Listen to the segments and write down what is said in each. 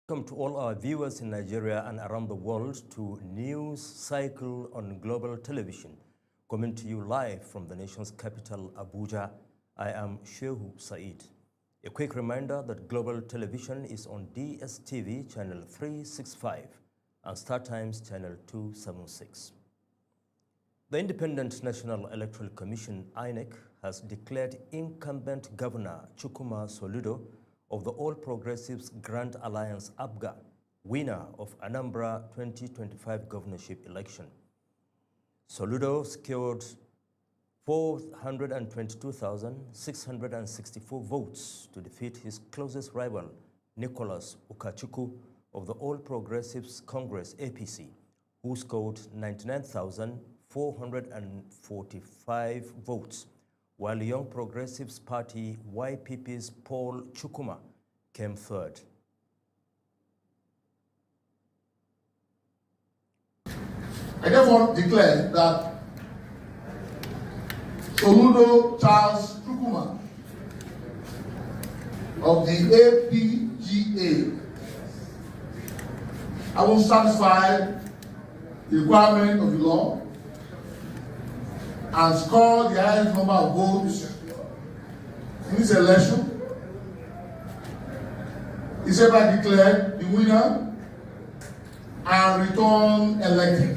Welcome to all our viewers in Nigeria and around the world to News Cycle on Global Television, coming to you live from the nation's capital, Abuja. I am Shehu Said. A quick reminder that Global Television is on DSTV channel 365 and StarTimes channel 276. The Independent National Electoral Commission, INEC, has declared incumbent Governor Chukwuma Soludo of the All Progressives Grand Alliance APGA, winner of Anambra 2025 governorship election. Soludo secured 422,664 votes to defeat his closest rival, Nicholas Ukachukwu of the All Progressives Congress APC, who scored 99,445 votes, while the Young Progressives Party YPP's Paul Chukwuma came third. I therefore declare that Soludo Charles Chukwuma of the APGA, having satisfied the requirement of the law and scored the highest number of votes in this election, is hereby declared the winner and returned elected.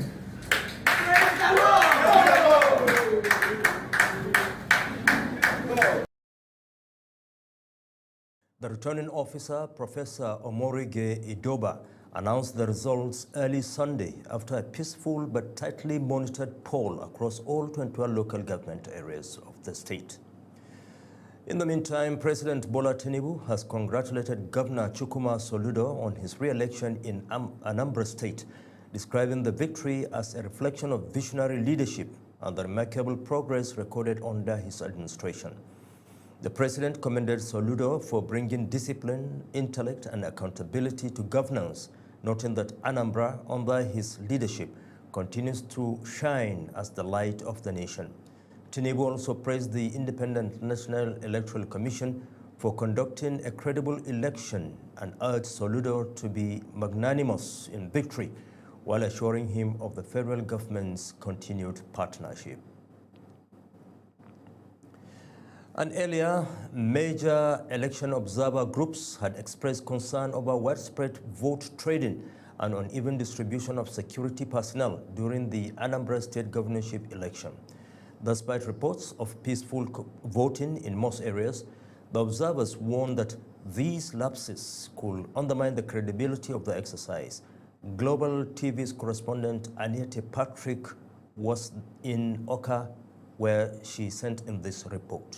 The returning officer, Professor Omorige Idoba, announced the results early Sunday after a peaceful but tightly monitored poll across all 21 local government areas of the state. In the meantime, President Bola Tinubu has congratulated Governor Chukwuma Soludo on his re-election in Anambra State, describing the victory as a reflection of visionary leadership and the remarkable progress recorded under his administration. The president commended Soludo for bringing discipline, intellect, and accountability to governance, noting that Anambra, under his leadership, continues to shine as the light of the nation. Tinubu also praised the Independent National Electoral Commission for conducting a credible election and urged Soludo to be magnanimous in victory, while assuring him of the federal government's continued partnership. And earlier, major election observer groups had expressed concern over widespread vote trading and uneven distribution of security personnel during the Anambra State governorship election. Despite reports of peaceful voting in most areas, the observers warned that these lapses could undermine the credibility of the exercise. Global TV's correspondent Aniete Patrick was in Oka, where she sent in this report.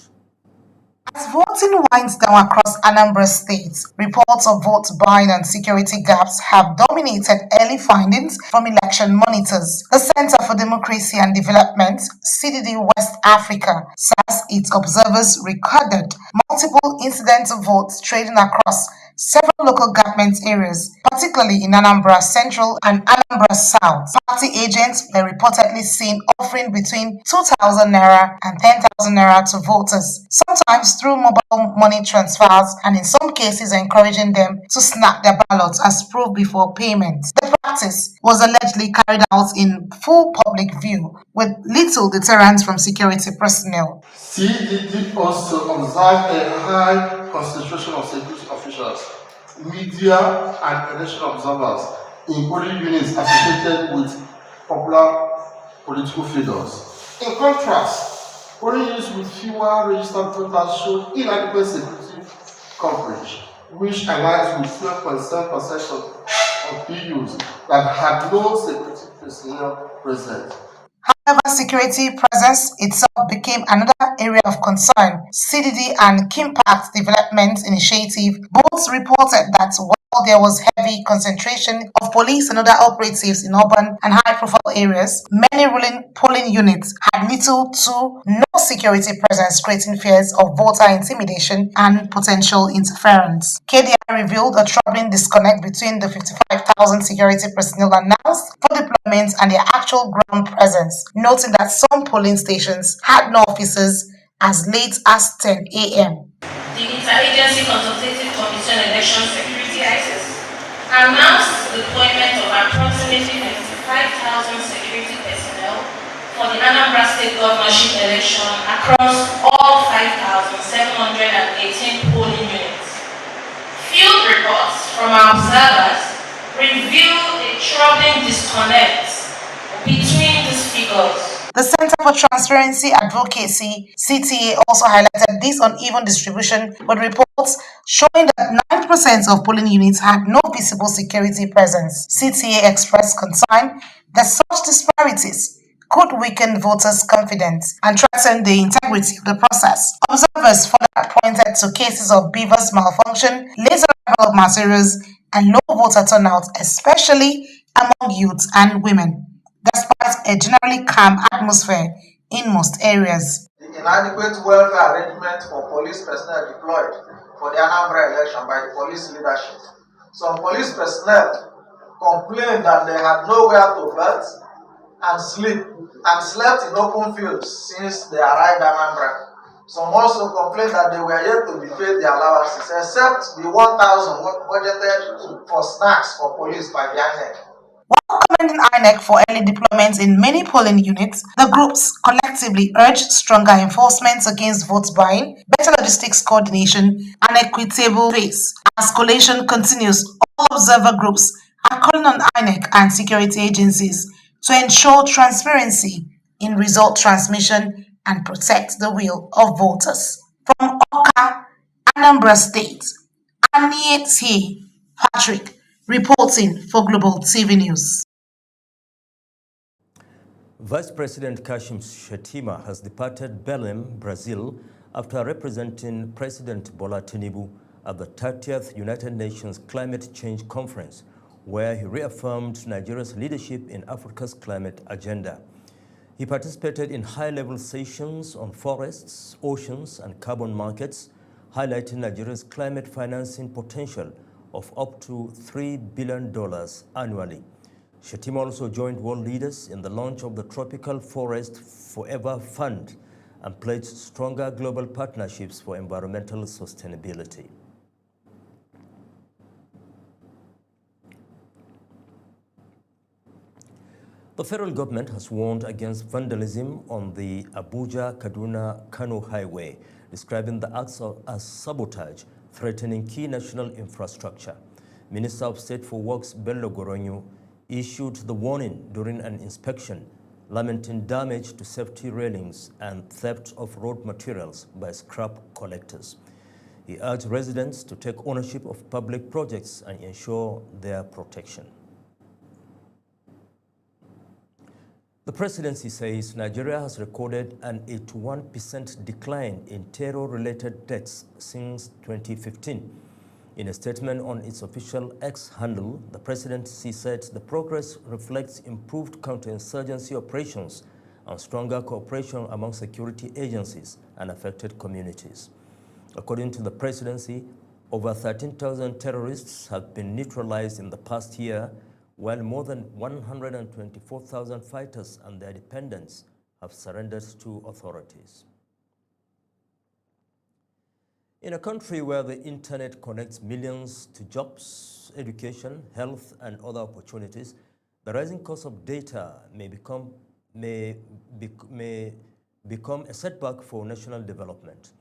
As voting winds down across Anambra State, reports of vote buying and security gaps have dominated early findings from election monitors. The Center for Democracy and Development, CDD West Africa, says its observers recorded multiple incidents of votes trading across several local government areas, particularly in Anambra Central and Anambra South. Party agents were reportedly seen offering between 2,000 naira and 10,000 naira to voters, sometimes through mobile money transfers, and in some cases encouraging them to snap their ballots as proof before payment. The practice was allegedly carried out in full public view, with little deterrence from security personnel. CDD also observed a high concentration of security officials, media, and election observers in polling units associated with popular political figures. In contrast, polling units with fewer registered voters showed inadequate security coverage, which aligns with 12.7% of PUs that had no security personnel present. However, security presence itself became another area of concern. CDD and Kimpact Development Initiative both reported that while there was heavy concentration of police and other operatives in urban and high-profile areas, many ruling polling units had little to no security presence, creating fears of voter intimidation and potential interference. KDI revealed a troubling disconnect between the 55,000 security personnel announced for deployment and their actual ground presence, noting that some polling stations had no officers as late as 10 a.m. The Interagency Consultative Commission on Election Security ICES announced the deployment of approximately 95,000 security personnel for the Anambra State governorship election across all 5,718 polling units. Field reports from our observers reveal a troubling disconnect between these figures. The Center for Transparency Advocacy, CTA, also highlighted this uneven distribution with reports showing that 9% of polling units had no visible security presence. CTA expressed concern that such disparities could weaken voters' confidence and threaten the integrity of the process. Observers further pointed to cases of BVAS malfunction, later arrival of materials, and low voter turnout, especially among youths and women, despite a generally calm atmosphere in most areas. The inadequate welfare arrangement for police personnel deployed for the Anambra election by the police leadership. Some police personnel complained that they had nowhere to bathe and sleep and slept in open fields since they arrived at Anambra. Some also complained that they were yet to be paid their allowances, except the 1,000 budgeted for snacks for police by the INEC. While commending INEC for early deployments in many polling units, the groups collectively urged stronger enforcement against vote buying, better logistics coordination, and equitable pace. As collation continues, all observer groups are calling on INEC and security agencies to ensure transparency in result transmission and protect the will of voters. From Oka, Anambra State, Aniete Patrick reporting for Global TV News. Vice President Kashim Shettima has departed Belém, Brazil, after representing President Bola Tinubu at the 30th United Nations Climate Change Conference, where he reaffirmed Nigeria's leadership in Africa's climate agenda. He participated in high-level sessions on forests, oceans, and carbon markets, highlighting Nigeria's climate financing potential of up to $3 billion annually. Shettima also joined world leaders in the launch of the Tropical Forest Forever Fund and pledged stronger global partnerships for environmental sustainability. The federal government has warned against vandalism on the Abuja-Kaduna-Kano highway, describing the acts as sabotage, threatening key national infrastructure. Minister of State for Works Bello Goronyo issued the warning during an inspection, lamenting damage to safety railings and theft of road materials by scrap collectors. He urged residents to take ownership of public projects and ensure their protection. The presidency says Nigeria has recorded an 81% decline in terror-related deaths since 2015. In a statement on its official X handle, the presidency said the progress reflects improved counterinsurgency operations and stronger cooperation among security agencies and affected communities. According to the presidency, over 13,000 terrorists have been neutralized in the past year, while more than 124,000 fighters and their dependents have surrendered to authorities. In a country where the internet connects millions to jobs, education, health, and other opportunities, the rising cost of data may become a setback for national development.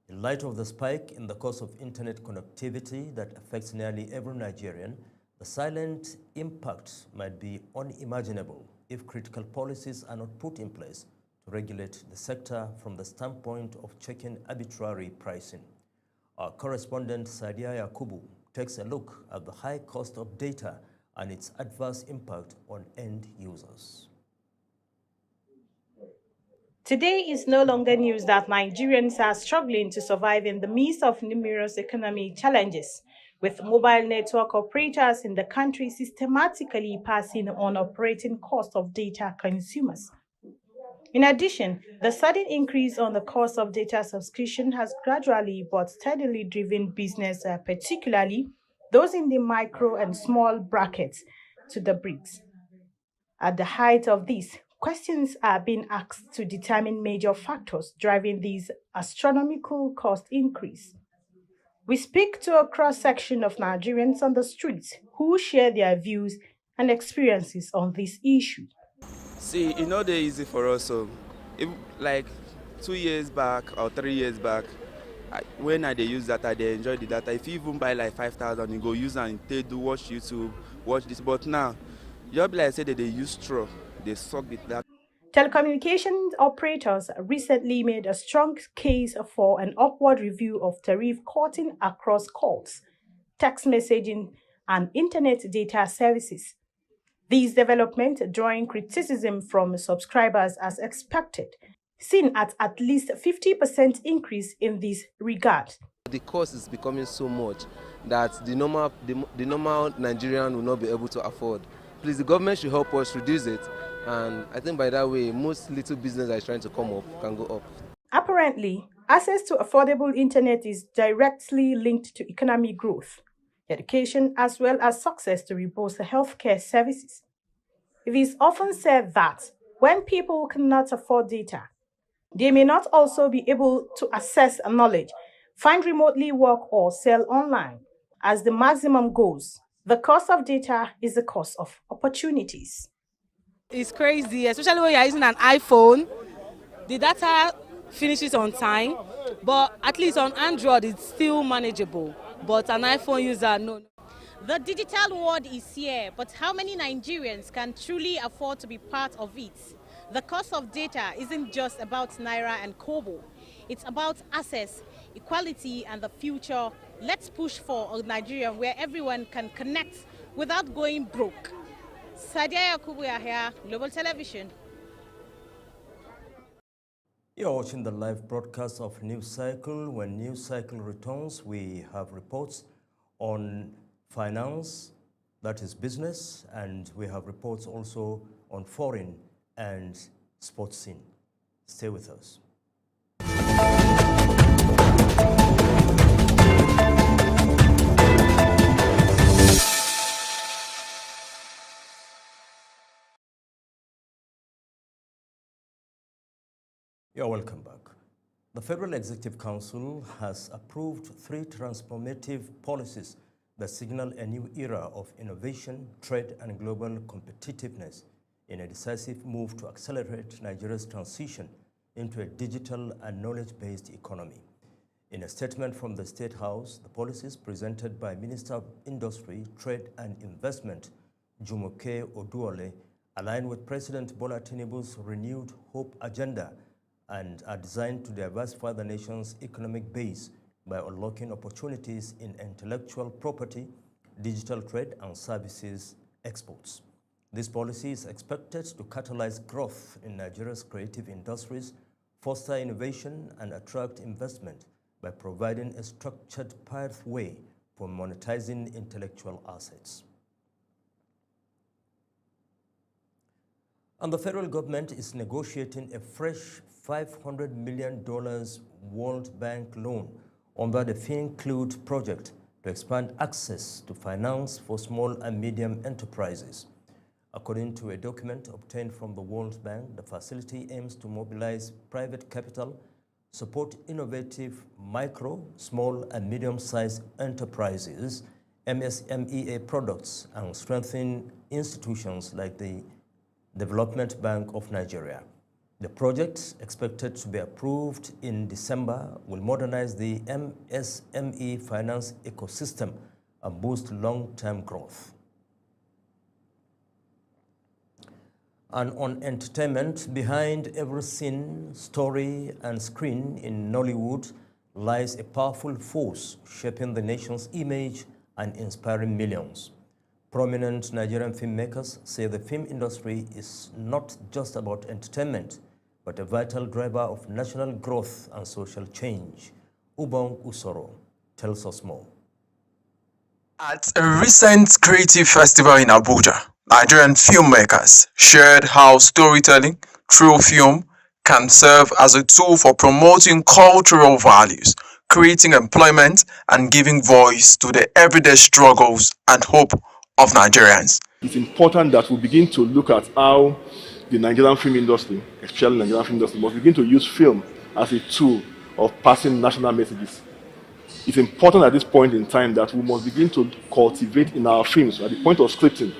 In light of the spike in the cost of internet connectivity that affects nearly every Nigerian, the silent impact might be unimaginable if critical policies are not put in place to regulate the sector from the standpoint of checking arbitrary pricing. Our correspondent Sadia Yakubu takes a look at the high cost of data and its adverse impact on end users. Today is no longer news that Nigerians are struggling to survive in the midst of numerous economic challenges, with mobile network operators in the country systematically passing on operating costs of data consumers. In addition, the sudden increase on the cost of data subscription has gradually but steadily driven business, particularly those in the micro and small brackets, to the bricks. At the height of this, questions are being asked to determine major factors driving this astronomical cost increase. We speak to a cross-section of Nigerians on the streets who share their views and experiences on this issue. See, it's not easy for us. So, if, like 2 years back or 3 years back, when I use data, they enjoy the data. If you even buy like 5,000, you go use and they do watch YouTube, watch this. But now, just like I said, that they use straw, they suck the data. Telecommunications operators recently made a strong case for an upward review of tariff cutting across calls, text messaging, and internet data services. These developments drawing criticism from subscribers as expected, seen at least 50% increase in this regard. The cost is becoming so much that the normal Nigerian will not be able to afford. Please, the government should help us reduce it, and I think by that way, most little business that is trying to come up can go up. Apparently, access to affordable internet is directly linked to economic growth, education, as well as success to robust healthcare services. It is often said that when people cannot afford data, they may not also be able to access knowledge, find remotely work, or sell online. As the maximum goes, the cost of data is the cost of opportunities. It's crazy, especially when you're using an iPhone. The data finishes on time, but at least on Android, it's still manageable. But an iPhone user, no. The digital world is here, but how many Nigerians can truly afford to be part of it? The cost of data isn't just about Naira and Kobo. It's about access, equality, and the future. Let's push for a Nigeria where everyone can connect without going broke. Sadia Yakubu Yahya, Global Television. You're watching the live broadcast of News Cycle. When News Cycle returns, we have reports on finance, that is business, and we have reports also on foreign and sports scene. Stay with us. You're welcome back. The Federal Executive Council has approved 3 transformative policies that signal a new era of innovation, trade, and global competitiveness in a decisive move to accelerate Nigeria's transition into a digital and knowledge-based economy. In a statement from the State House, the policies presented by Minister of Industry, Trade and Investment, Jumoke Oduole, align with President Bola Tinubu's renewed hope agenda and are designed to diversify the nation's economic base by unlocking opportunities in intellectual property, digital trade, and services exports. This policy is expected to catalyze growth in Nigeria's creative industries, foster innovation, and attract investment by providing a structured pathway for monetizing intellectual assets. And the federal government is negotiating a fresh $500 million World Bank loan under the FinClude project to expand access to finance for small and medium enterprises. According to a document obtained from the World Bank, the facility aims to mobilize private capital, support innovative micro, small, and medium-sized enterprises, MSMEA products, and strengthen institutions like the Development Bank of Nigeria. The project, expected to be approved in December, will modernize the MSME finance ecosystem and boost long-term growth. And on entertainment, behind every scene, story, and screen in Nollywood lies a powerful force shaping the nation's image and inspiring millions. Prominent Nigerian filmmakers say the film industry is not just about entertainment, but a vital driver of national growth and social change. Ubong Usoro tells us more. At a recent creative festival in Abuja, Nigerian filmmakers shared how storytelling through film can serve as a tool for promoting cultural values, creating employment, and giving voice to the everyday struggles and hope of Nigerians. It's important that we begin to look at how the Nigerian film industry, especially the Nigerian film industry, must begin to use film as a tool of passing national messages. it's important at this point in time that we must begin to cultivate in our films at the point of scripting.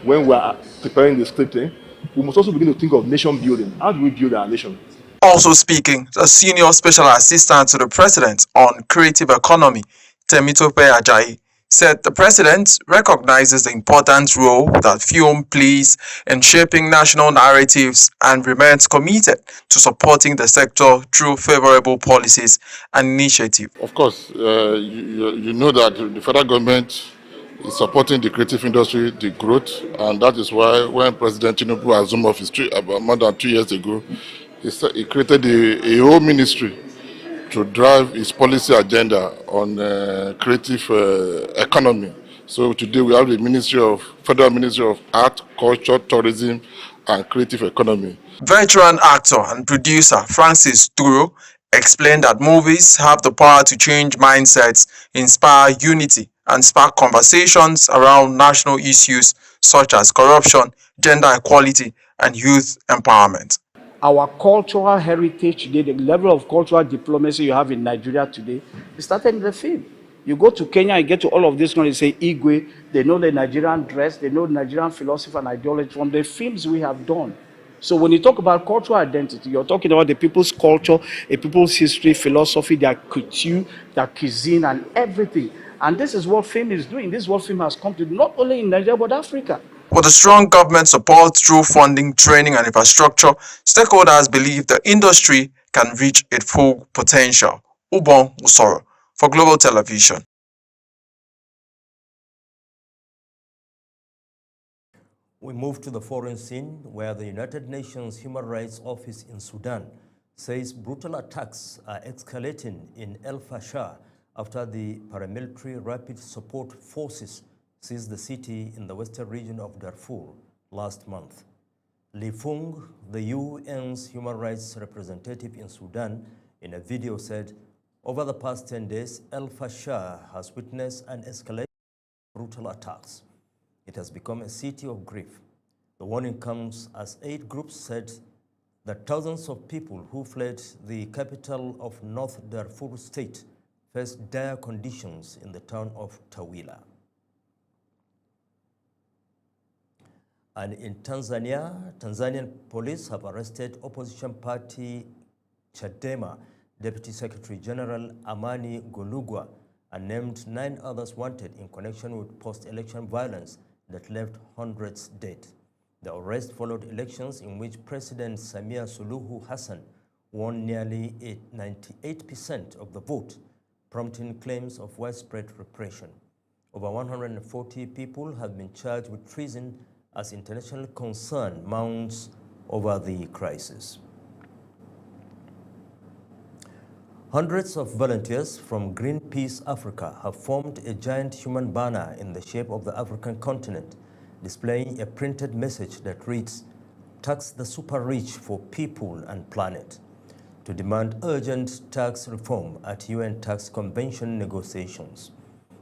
When we are preparing the scripting, we must also begin to think of nation building. How do we build our nation? Also speaking, the senior special assistant to the president on creative economy, Temitope Ajayi, said the president recognizes the important role that film plays in shaping national narratives and remains committed to supporting the sector through favorable policies and initiatives. Of course, you know that the federal government is supporting the creative industry, the growth, and that is why when President Tinubu assumed office about more than 2 years ago, he created a whole ministry to drive his policy agenda on creative economy. So today we have the Federal Ministry of Art, Culture, Tourism, and Creative Economy. Veteran actor and producer Francis Duro explained that movies have the power to change mindsets, inspire unity, and spark conversations around national issues such as corruption, gender equality, and youth empowerment. Our cultural heritage today, the level of cultural diplomacy you have in Nigeria today, it started in the film. You go to Kenya and get to all of this, you say Igwe, they know the Nigerian dress, they know Nigerian philosophy and ideology from the films we have done. So when you talk about cultural identity, you're talking about the people's culture, a people's history, philosophy, their couture, their cuisine, and everything. And this is what film is doing. This is what film has come to do, not only in Nigeria, but Africa. With the strong government support through funding, training, and infrastructure, stakeholders believe the industry can reach its full potential. Ubon Usoro for Global Television. We move to the foreign scene where the United Nations Human Rights Office in Sudan says brutal attacks are escalating in El Fasher after the paramilitary Rapid Support Forces seized the city in the western region of Darfur last month. Li Fung, the UN's human rights representative in Sudan, in a video said, over the past 10 days, El Fasher has witnessed an escalation of brutal attacks. It has become a city of grief. The warning comes as 8 groups said that thousands of people who fled the capital of North Darfur state faced dire conditions in the town of Tawila. And in Tanzania, Tanzanian police have arrested opposition party Chadema Deputy Secretary General Amani Golugwa and named 9 others wanted in connection with post-election violence that left hundreds dead. The arrest followed elections in which President Samia Suluhu Hassan won nearly 98% of the vote, prompting claims of widespread repression. Over 140 people have been charged with treason as international concern mounts over the crisis. Hundreds of volunteers from Greenpeace Africa have formed a giant human banner in the shape of the African continent, displaying a printed message that reads, "Tax the super rich for people and planet," to demand urgent tax reform at UN Tax Convention negotiations.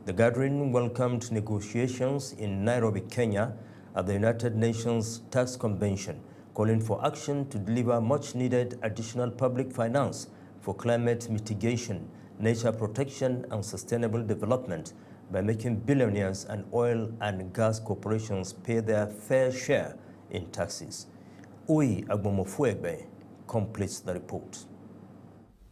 The gathering welcomed negotiations in Nairobi, Kenya, at the United Nations Tax Convention, calling for action to deliver much-needed additional public finance for climate mitigation, nature protection, and sustainable development by making billionaires and oil and gas corporations pay their fair share in taxes. Uyi Agbomofuegbe completes the report.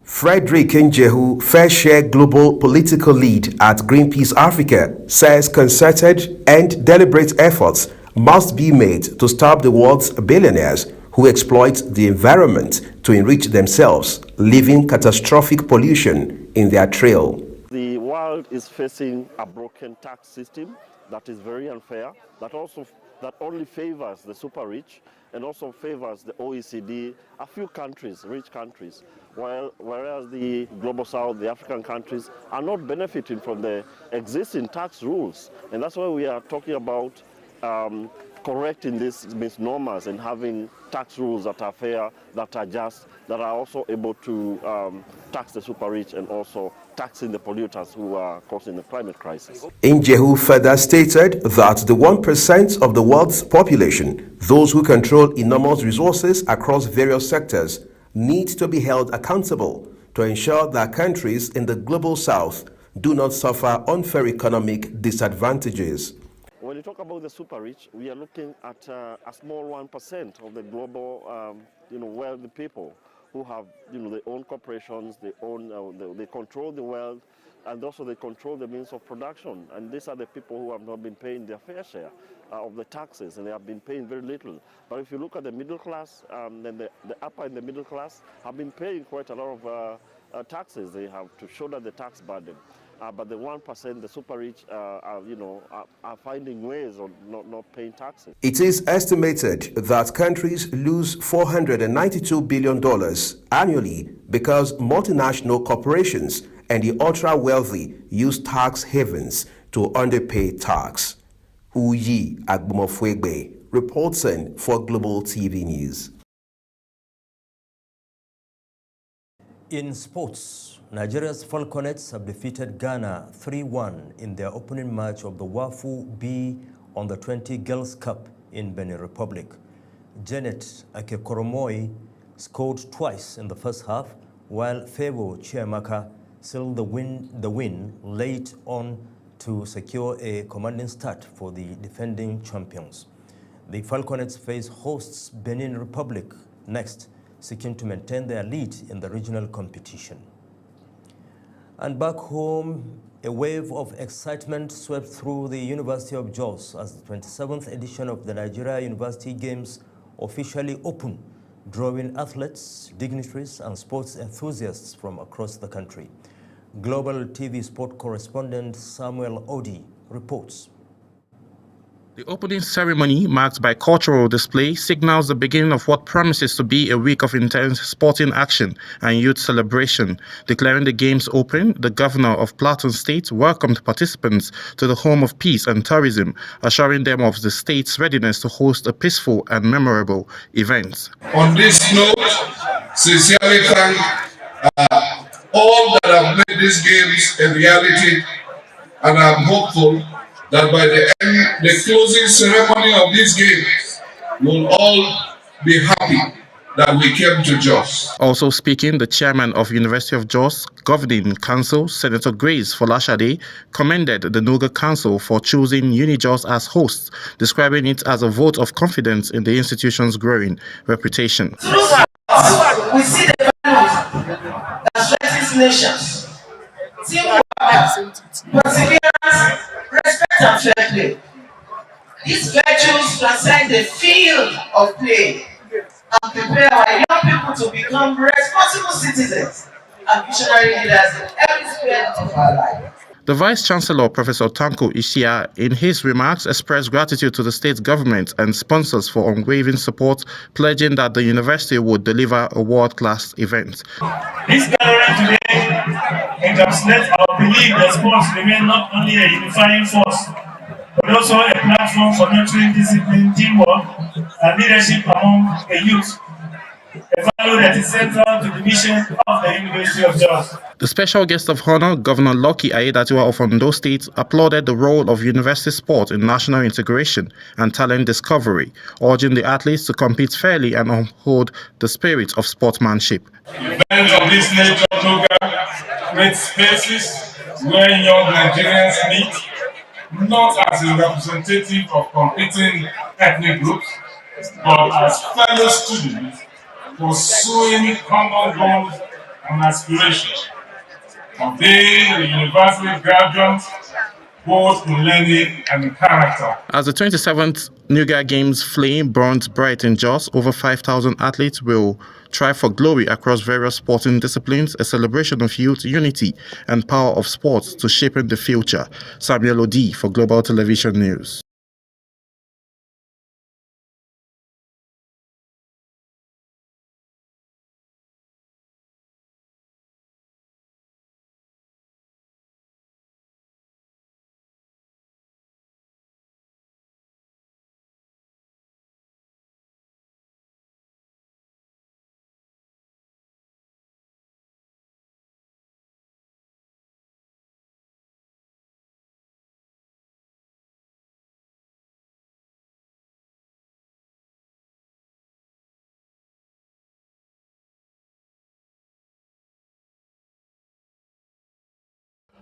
Frederick Njehu, Fair Share Global Political Lead at Greenpeace Africa, says concerted and deliberate efforts must be made to stop the world's billionaires who exploit the environment to enrich themselves, leaving catastrophic pollution in their trail. The world is facing a broken tax system that is very unfair, that only favors the super rich and also favors the OECD, a few countries, rich countries, whereas the global south, the African countries, are not benefiting from the existing tax rules. And that's why we are talking about correcting these misnomers and having tax rules that are fair, that are just, that are also able to tax the super rich and also taxing the polluters who are causing the climate crisis. Njehu further stated that the 1% of the world's population, those who control enormous resources across various sectors, need to be held accountable to ensure that countries in the global south do not suffer unfair economic disadvantages. When you talk about the super rich, we are looking at a small 1% of the global, wealthy people who have, they own corporations, they own, they control the wealth, and also they control the means of production. And these are the people who have not been paying their fair share of the taxes, and they have been paying very little. But if you look at the middle class, then the upper and the middle class have been paying quite a lot of taxes. They have to shoulder the tax burden. But the 1%, the super rich, are finding ways of not paying taxes. It is estimated that countries lose $492 billion annually because multinational corporations and the ultra-wealthy use tax havens to underpay tax. Uyi Agbomofwegbe, reporting for Global TV News. In sports, Nigeria's Falconets have defeated Ghana 3-1 in their opening match of the WAFU B on the 20 Girls Cup in Benin Republic. Janet Akekoromoi scored twice in the first half, while Favour Chiamaka sealed the win late on to secure a commanding start for the defending champions. The Falconets face hosts Benin Republic next, seeking to maintain their lead in the regional competition. And back home, a wave of excitement swept through the University of Jos as the 27th edition of the Nigeria University Games officially opened, drawing athletes, dignitaries, and sports enthusiasts from across the country. Global TV sport correspondent Samuel Odi reports. The opening ceremony, marked by cultural display, signals the beginning of what promises to be a week of intense sporting action and youth celebration. Declaring the games open, the governor of Plateau State welcomed participants to the home of peace and tourism, assuring them of the state's readiness to host a peaceful and memorable event. On this note, sincerely thank all that have made these games a reality, and I'm hopeful that by the end, the closing ceremony of these games, we'll all be happy that we came to Jos. Also speaking, the chairman of University of Jos Governing Council, Senator Grace Folashade, commended the Noga Council for choosing UniJos as host, describing it as a vote of confidence in the institution's growing reputation. Through we see the values that strengthens nations. Teamwork, perseverance, respect and fair play. These virtues transcend the field of play and prepare our young people to become responsible citizens and visionary leaders in every sphere of our life. The Vice-Chancellor, Professor Tanko Ishia, in his remarks expressed gratitude to the state government and sponsors for unwavering support, pledging that the university would deliver a world-class event. This gathering today encapsulates our belief that sports remain not only a unifying force, but also a platform for nurturing discipline, teamwork, and leadership among the youth, a value that is central to the mission of the University of Jos. The special guest of honor, Governor Lucky Aiyedatiwa of Ondo State, applauded the role of university sport in national integration and talent discovery, urging the athletes to compete fairly and uphold the spirit of sportsmanship. Events of this nature create spaces where young Nigerians meet, not as a representative of competing ethnic groups, but as fellow students pursuing common goals and aspirations. Today, the university graduates both in learning and in character. As the 27th Nuga Games flame burns bright in Jos, over 5,000 athletes will try for glory across various sporting disciplines, a celebration of youth unity and power of sports to shape in the future. Samuel Odi for Global Television News.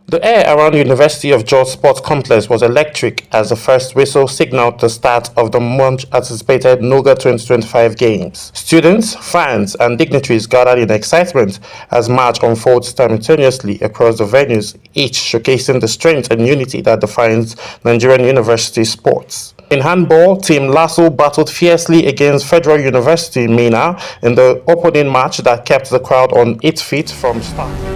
The air around the University of George Sports Complex was electric as the first whistle signaled the start of the much-anticipated NOGA 2025 games. Students, fans, and dignitaries gathered in excitement as match unfolds simultaneously across the venues, each showcasing the strength and unity that defines Nigerian university sports. In handball, Team Lasso battled fiercely against Federal University Minna in the opening match that kept the crowd on its feet from start.